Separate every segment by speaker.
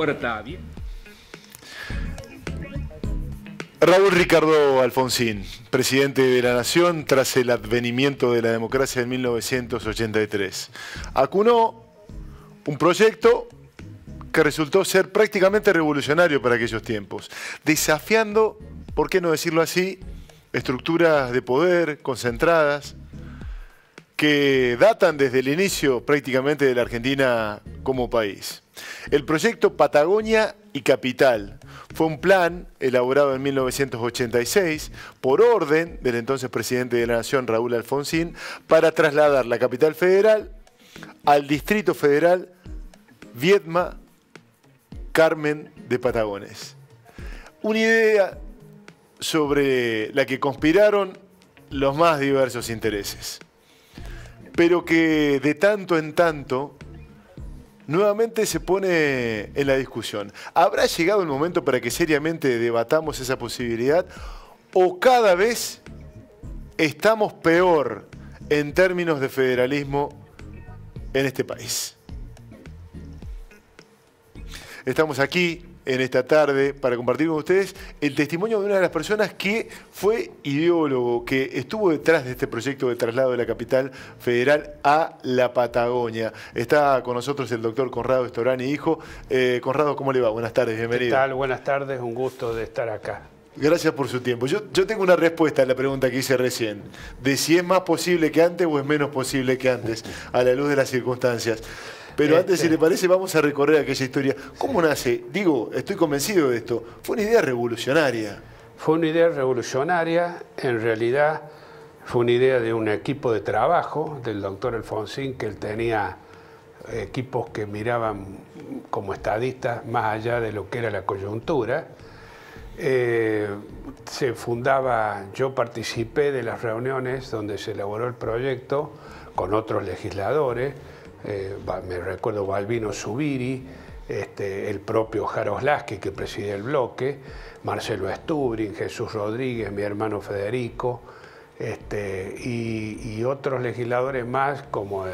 Speaker 1: puerta bien.
Speaker 2: Raúl Ricardo Alfonsín, presidente de la Nación tras el advenimiento de la democracia en 1983. Acunó un proyecto que resultó ser prácticamente revolucionario para aquellos tiempos, desafiando, por qué no decirlo así, estructuras de poder concentradas que datan desde el inicio prácticamente de la Argentina como país. El proyecto Patagonia y Capital fue un plan elaborado en 1986 por orden del entonces presidente de la Nación, Raúl Alfonsín, para trasladar la capital federal al Distrito Federal Viedma Carmen de Patagones. Una idea sobre la que conspiraron los más diversos intereses, pero que de tanto en tanto nuevamente se pone en la discusión. ¿Habrá llegado el momento para que seriamente debatamos esa posibilidad o cada vez estamos peor en términos de federalismo en este país? Estamos aquí en esta tarde para compartir con ustedes el testimonio de una de las personas que fue ideólogo, que estuvo detrás de este proyecto de traslado de la capital federal a la Patagonia. Está con nosotros el doctor Conrado Storani, hijo. Conrado, ¿cómo le va? Buenas tardes, bienvenido.
Speaker 3: ¿Qué tal? Buenas tardes, un gusto de estar acá.
Speaker 2: Gracias por su tiempo. Yo tengo una respuesta a la pregunta que hice recién, de si es más posible que antes o es menos posible que antes, a la luz de las circunstancias. Pero antes, si le parece, vamos a recorrer aquella historia. ¿Cómo nace? Digo, estoy convencido de esto. Fue una idea revolucionaria.
Speaker 3: Fue una idea revolucionaria, en realidad fue una idea de un equipo de trabajo del doctor Alfonsín, que él tenía equipos que miraban como estadistas más allá de lo que era la coyuntura. Se fundaba, yo participé de las reuniones donde se elaboró el proyecto con otros legisladores. Me recuerdo Balbino Zubiri, el propio Jaroslavski, que presidía el bloque, Marcelo Estubrin, Jesús Rodríguez, mi hermano Federico, y otros legisladores más como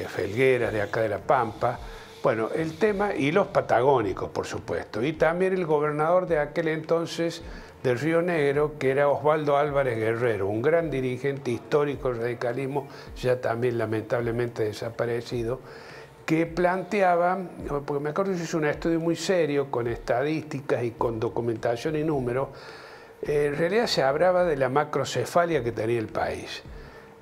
Speaker 3: Felgueras de acá de La Pampa. Bueno, el tema, y los patagónicos, por supuesto, y también el gobernador de aquel entonces del Río Negro, que era Osvaldo Álvarez Guerrero, un gran dirigente histórico del radicalismo, ya también lamentablemente desaparecido, que planteaba, porque me acuerdo que hizo un estudio muy serio con estadísticas y con documentación y números, en realidad se hablaba de la macrocefalia que tenía el país,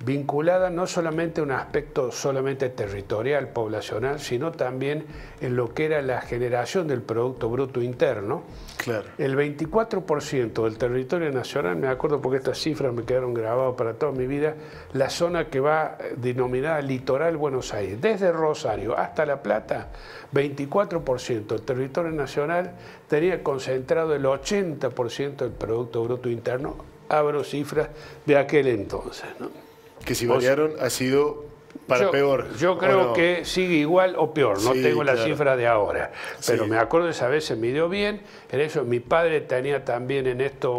Speaker 3: vinculada no solamente a un aspecto solamente territorial, poblacional, sino también en lo que era la generación del Producto Bruto Interno.
Speaker 2: Claro.
Speaker 3: El 24% del territorio nacional, me acuerdo porque estas cifras me quedaron grabadas para toda mi vida, la zona que va denominada Litoral Buenos Aires, desde Rosario hasta La Plata, 24% del territorio nacional tenía concentrado el 80% del Producto Bruto Interno, abro cifras de aquel entonces, ¿no?
Speaker 2: Que si variaron ha sido para peor.
Speaker 3: Yo creo que sigue igual o peor, no tengo la cifra de ahora, pero me acuerdo esa vez se midió bien. En eso mi padre tenía también en esto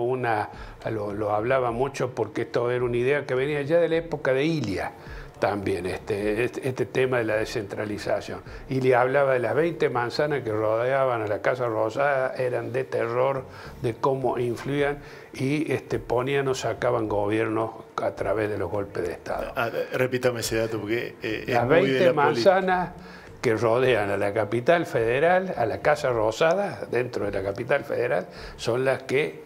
Speaker 3: lo hablaba mucho porque esto era una idea que venía ya de la época de Ilia también, este tema de la descentralización. Ilia hablaba de las 20 manzanas que rodeaban a la Casa Rosada, eran de terror, de cómo influían y ponían o sacaban gobiernos a través de los golpes de Estado.
Speaker 2: Repítame ese dato porque
Speaker 3: las 20 manzanas que rodean a la capital federal, a la Casa Rosada, dentro de la capital federal, son las que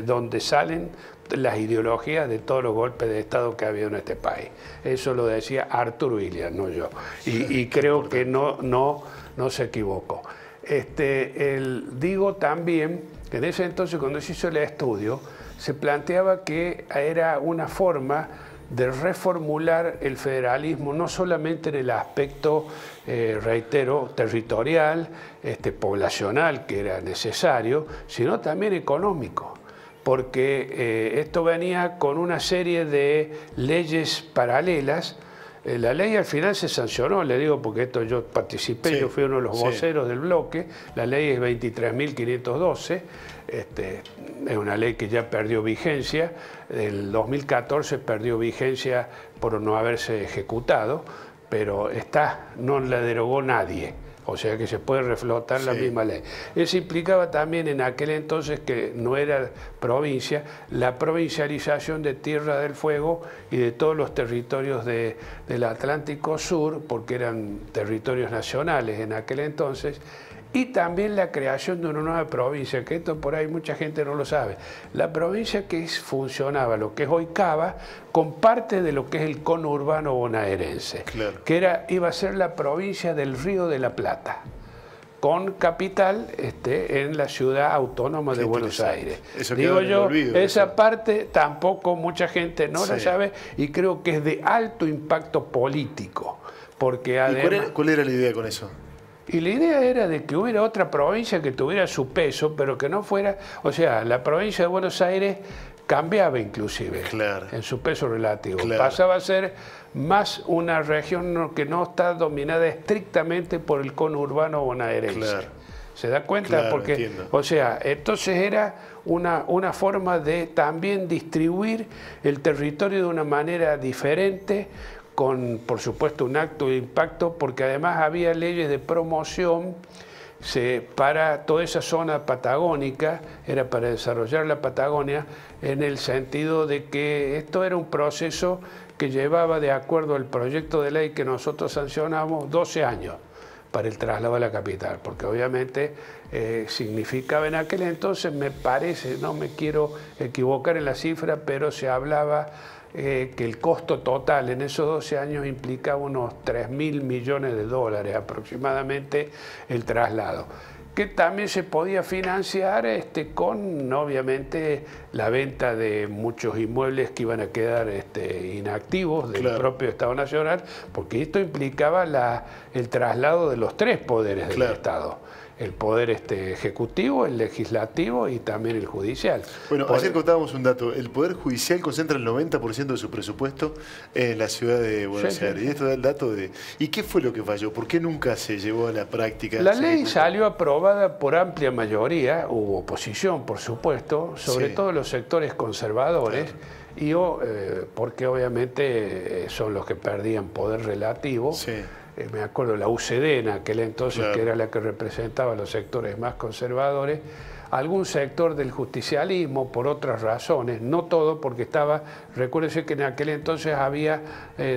Speaker 3: donde salen las ideologías de todos los golpes de Estado que ha habido en este país. Eso lo decía Arthur Williams, no yo. Y creo que no se equivocó. Digo también que en ese entonces, cuando se hizo el estudio, se planteaba que era una forma de reformular el federalismo, no solamente en el aspecto, reitero, territorial, poblacional, que era necesario, sino también económico, porque esto venía con una serie de leyes paralelas. La ley al final se sancionó, le digo porque esto yo participé, yo fui uno de los voceros del bloque, la ley es 23.512, es una ley que ya perdió vigencia, el 2014 perdió vigencia por no haberse ejecutado, pero no la derogó nadie. O sea que se puede reflotar la misma ley. Eso implicaba también en aquel entonces, que no era provincia, la provincialización de Tierra del Fuego y de todos los territorios del Atlántico Sur, porque eran territorios nacionales en aquel entonces, y también la creación de una nueva provincia, que esto por ahí mucha gente no lo sabe. La provincia que funcionaba, lo que es hoy Cava, con parte de lo que es el conurbano bonaerense, que iba a ser la provincia del Río de la Plata, con capital en la ciudad autónoma de Buenos Aires.
Speaker 2: Eso
Speaker 3: digo yo,
Speaker 2: olvido,
Speaker 3: esa parte tampoco mucha gente no la sabe, y creo que es de alto impacto político. Porque además,
Speaker 2: ¿Cuál era la idea con eso?
Speaker 3: Y la idea era de que hubiera otra provincia que tuviera su peso, pero que no fuera, o sea, la provincia de Buenos Aires cambiaba inclusive en su peso relativo. Pasaba a ser más una región que no está dominada estrictamente por el conurbano bonaerense. ¿Se da cuenta? Porque,
Speaker 2: entiendo.
Speaker 3: o sea, entonces era una forma de también distribuir el territorio de una manera diferente, con, por supuesto, un acto de impacto, porque además había leyes de promoción para toda esa zona patagónica, era para desarrollar la Patagonia, en el sentido de que esto era un proceso que llevaba, de acuerdo al proyecto de ley que nosotros sancionamos, 12 años para el traslado a la capital, porque obviamente significaba en aquel entonces, me parece, no me quiero equivocar en la cifra, pero se hablaba que el costo total en esos 12 años implicaba unos 3.000 millones de dólares aproximadamente el traslado, que también se podía financiar con, obviamente, la venta de muchos inmuebles que iban a quedar inactivos del propio Estado Nacional, porque esto implicaba el traslado de los tres poderes del Estado. El poder ejecutivo, el legislativo y también el judicial.
Speaker 2: Bueno, ayer contábamos un dato. El Poder Judicial concentra el 90% de su presupuesto en la ciudad de Buenos Aires. Y esto da el dato de... ¿Y qué fue lo que falló? ¿Por qué nunca se llevó a la práctica?
Speaker 3: La ley salió aprobada por amplia mayoría, hubo oposición, por supuesto, sobre todo los sectores conservadores, y porque obviamente son los que perdían poder relativo. Me acuerdo la UCD en aquel entonces, que era la que representaba a los sectores más conservadores, algún sector del justicialismo por otras razones, no todo, porque estaba, recuérdese que en aquel entonces había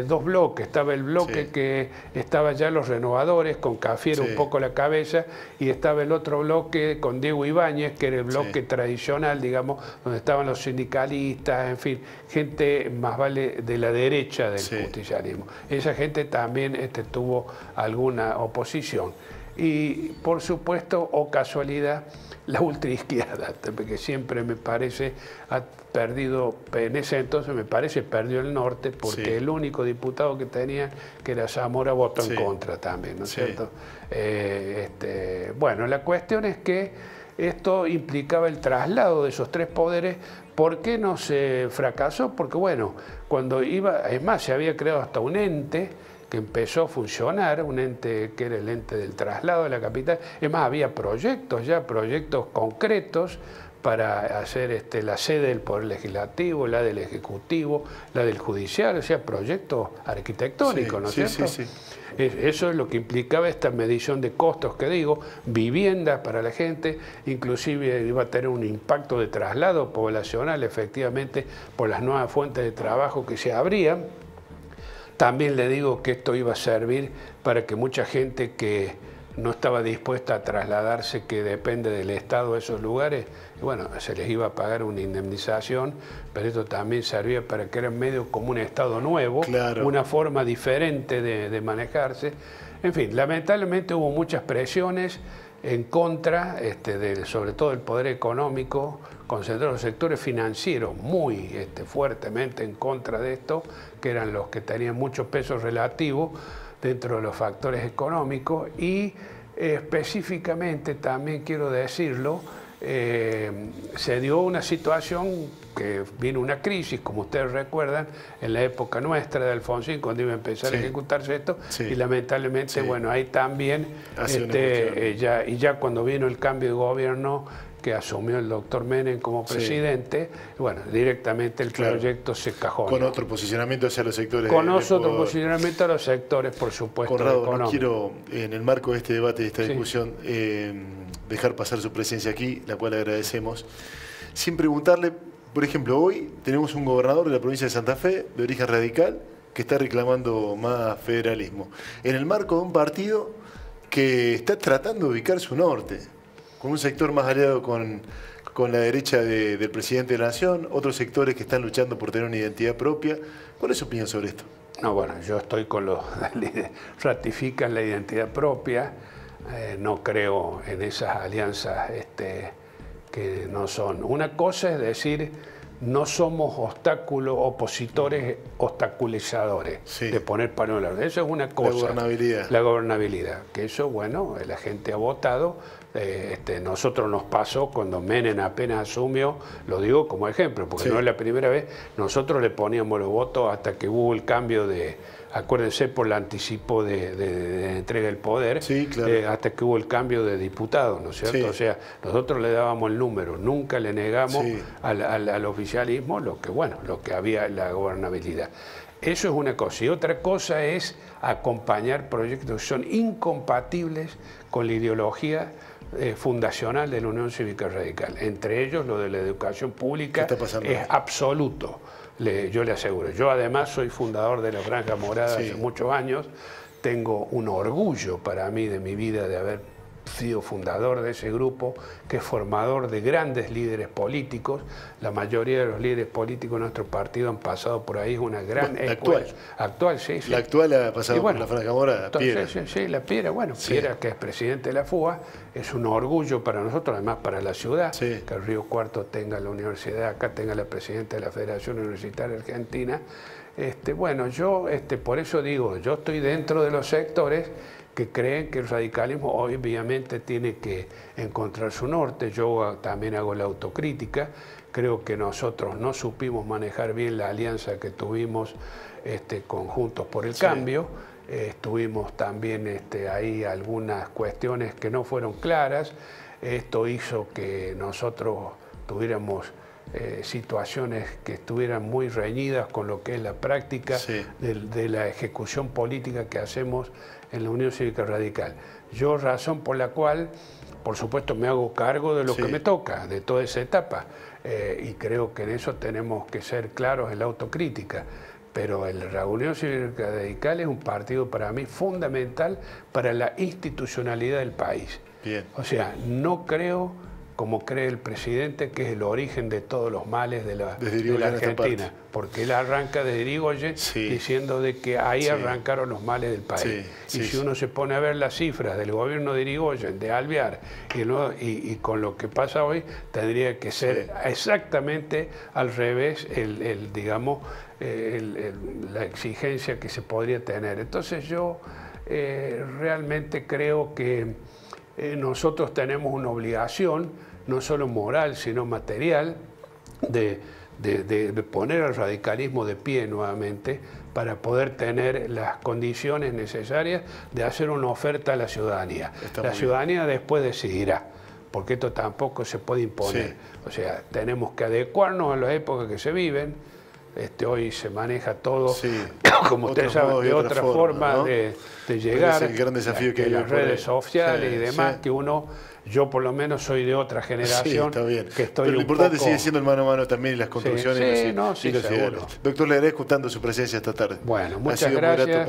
Speaker 3: dos bloques, estaba el bloque que estaba ya los renovadores, con Cafiero un poco a la cabeza, y estaba el otro bloque con Diego Ibáñez, que era el bloque tradicional, digamos, donde estaban los sindicalistas, en fin, gente más vale de la derecha del justicialismo. Esa gente también tuvo alguna oposición. Y por supuesto, o casualidad, la ultraizquierda, que siempre me parece ha perdido, en ese entonces me parece perdió el norte, porque el único diputado que tenía, que era Zamora, votó en contra también, ¿no es cierto? Bueno, la cuestión es que esto implicaba el traslado de esos tres poderes. ¿Por qué no se fracasó? Porque bueno, cuando iba, es más, se había creado hasta un ente que empezó a funcionar, un ente que era el ente del traslado de la capital. Es más, había proyectos concretos para hacer la sede del Poder Legislativo, la del Ejecutivo, la del Judicial, o sea, proyectos arquitectónicos, ¿no es cierto? Eso es lo que implicaba esta medición de costos que digo, viviendas para la gente, inclusive iba a tener un impacto de traslado poblacional, efectivamente, por las nuevas fuentes de trabajo que se abrían. También le digo que esto iba a servir para que mucha gente que no estaba dispuesta a trasladarse, que depende del Estado de esos lugares, bueno, se les iba a pagar una indemnización, pero esto también servía para que era medio como un Estado nuevo, una forma diferente de manejarse. En fin, lamentablemente hubo muchas presiones en contra, sobre todo el poder económico, concentrado los sectores financieros muy fuertemente en contra de esto, que eran los que tenían mucho peso relativo dentro de los factores económicos, y específicamente también quiero decirlo, se dio una situación que vino una crisis, como ustedes recuerdan, en la época nuestra de Alfonsín, cuando iba a empezar a ejecutarse esto, y lamentablemente, bueno, ahí también, ya cuando vino el cambio de gobierno, que asumió el doctor Menem como presidente, bueno, directamente el proyecto se cajó.
Speaker 2: Con otro posicionamiento hacia los sectores.
Speaker 3: Con otro posicionamiento a los sectores, por supuesto.
Speaker 2: Conrado, no quiero, en el marco de este debate, de esta discusión, dejar pasar su presencia aquí, la cual agradecemos, sin preguntarle, por ejemplo, hoy tenemos un gobernador de la provincia de Santa Fe, de origen radical, que está reclamando más federalismo, en el marco de un partido que está tratando de ubicar su norte, con un sector más aliado con la derecha del presidente de la Nación, otros sectores que están luchando por tener una identidad propia. ¿Cuál es su opinión sobre esto?
Speaker 3: No, bueno, yo estoy con los ratifican la identidad propia, no creo en esas alianzas que no son. Una cosa es decir, no somos opositores obstaculizadores, de poner palos. Eso es una cosa. La gobernabilidad. La gobernabilidad, que eso, bueno, la gente ha votado. Nosotros nos pasó cuando Menem apenas asumió, lo digo como ejemplo, porque no es la primera vez, nosotros le poníamos los votos hasta que hubo el cambio de, acuérdense, por el anticipo de entrega del poder, hasta que hubo el cambio de diputados, ¿no es cierto? O sea, nosotros le dábamos el número, nunca le negamos al oficialismo lo que había, la gobernabilidad. Eso es una cosa. Y otra cosa es acompañar proyectos que son incompatibles con la ideología fundacional de la Unión Cívica Radical. Entre ellos, lo de la educación pública es absoluto, yo le aseguro. Yo además soy fundador de la Franja Morada hace muchos años. Tengo un orgullo para mí de mi vida de haber sido fundador de ese grupo, que es formador de grandes líderes políticos. La mayoría de los líderes políticos de nuestro partido han pasado por ahí, una gran escuela. Actual, sí.
Speaker 2: La actual ha pasado por la Franja Morada, Piera.
Speaker 3: Sí, la Piera, Piera, que es presidente de la FUA, es un orgullo para nosotros, además para la ciudad, que el Río Cuarto tenga la universidad, acá tenga la presidenta de la Federación Universitaria Argentina. Yo por eso digo, yo estoy dentro de los sectores que creen que el radicalismo obviamente tiene que encontrar su norte. Yo también hago la autocrítica. Creo que nosotros no supimos manejar bien la alianza que tuvimos con Juntos por el Cambio. Tuvimos también ahí algunas cuestiones que no fueron claras. Esto hizo que nosotros tuviéramos situaciones que estuvieran muy reñidas con lo que es la práctica de la ejecución política que hacemos en la Unión Cívica Radical. Yo, razón por la cual, por supuesto, me hago cargo de lo que me toca, de toda esa etapa, y creo que en eso tenemos que ser claros en la autocrítica. Pero la Unión Cívica Radical es un partido para mí fundamental para la institucionalidad del país. O sea, no creo, como cree el presidente, que es el origen de todos los males de la Argentina, porque él arranca desde Irigoyen diciendo de que ahí arrancaron los males del país. Y si uno se pone a ver las cifras del gobierno de Irigoyen, de Alvear, y con lo que pasa hoy, tendría que ser exactamente al revés la exigencia que se podría tener. Entonces yo realmente creo que nosotros tenemos una obligación, no solo moral, sino material, de poner al radicalismo de pie nuevamente para poder tener las condiciones necesarias de hacer una oferta a la ciudadanía. La ciudadanía después decidirá, porque esto tampoco se puede imponer. O sea, tenemos que adecuarnos a las épocas que se viven. Hoy se maneja todo, como ustedes saben, de otra forma de llegar,
Speaker 2: el gran desafío que hay
Speaker 3: las redes sociales y demás, que yo por lo menos soy de otra generación.
Speaker 2: Está bien.
Speaker 3: Que estoy
Speaker 2: pero lo importante sigue siendo el mano a mano también y las construcciones y los ideales. Doctor, le agradezco tanto su presencia esta tarde.
Speaker 3: Bueno, muchas gracias.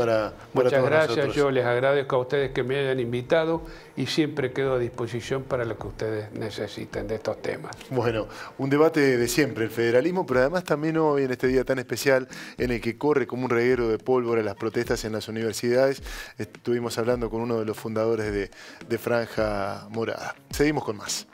Speaker 3: Muchas gracias. Yo les agradezco a ustedes que me hayan invitado y siempre quedo a disposición para lo que ustedes necesiten de estos temas.
Speaker 2: Bueno, un debate de siempre, el federalismo, pero además también hoy en este día tan especial en el que corre como un reguero de pólvora las protestas en las universidades. Estuvimos hablando con uno de los fundadores de Franja Morada. Seguimos con más.